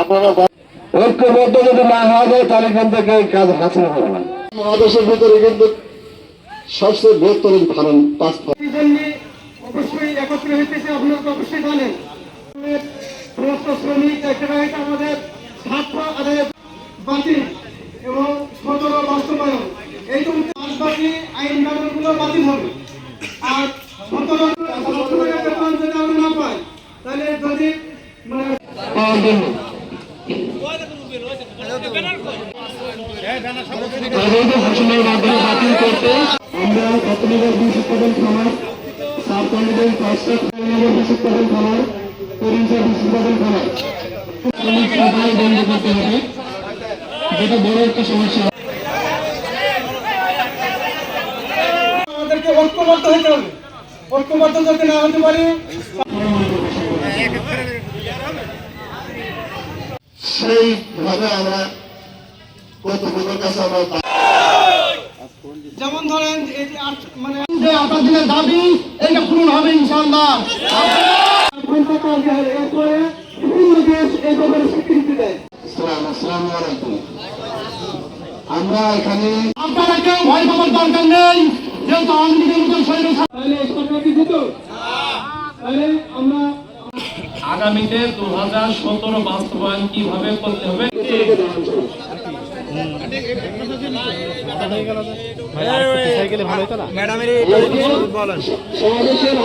আপনারা ঐক্যবদ্ধ যদি না হওয়া যায় তাহলে এখান থেকে কাজ হাসিল হবে না। মহাদেশের ভিতরে কিন্তু সবচেয়ে বৃহত্তর ফার্ম 5 অবশ্যই একত্রে হইতেছে। আপনারা তো অবশ্যই জানেন সমস্ত শ্রমিক আমাদের ছাত্র আদায় বাতিল এবং সদর বাস্তবায়ন এই বাকি আইন কানুনগুলো বাতিল হবে। আর বেতন যদি আমরা না পাই তাহলে যদি ঘোষণার মাধ্যমে বাতিল করতে আমরা কতনিবার বিশ উৎপাদন খামার সাব কন্ডিডেন্ট বিশ উৎপাদন খামার পরিচয় বিশ উৎপাদন খামার সবাই বন্ধ করতে হবে, যেটা বড় একটা সমস্যা। আমাদেরকে ঐক্যবদ্ধ হতে হবে। ঐক্যবদ্ধ যদি না হতে পারি সেইভাবে আমরা কর্তৃপক্ষের কাছে আমরা যেমন ধরেন এই যে আপনাদের দাবি এটা পূরণ হবে ইনশাআল্লাহ। এরপরে বিভিন্ন দেশ এই ব্যাপারে স্বীকৃতি দেয়। আসসালামু আলাইকুম। আমরা এখানে আপনারা কেউ ভয় পাবার দরকার নেই, যেহেতু আওয়ামী লীগের মতো শরীর তাহলে সরকারকে দিত তাহলে আমরা আগামীতে 2017 বাস্তবায়ন কিভাবে করতে হবে সমাবেশের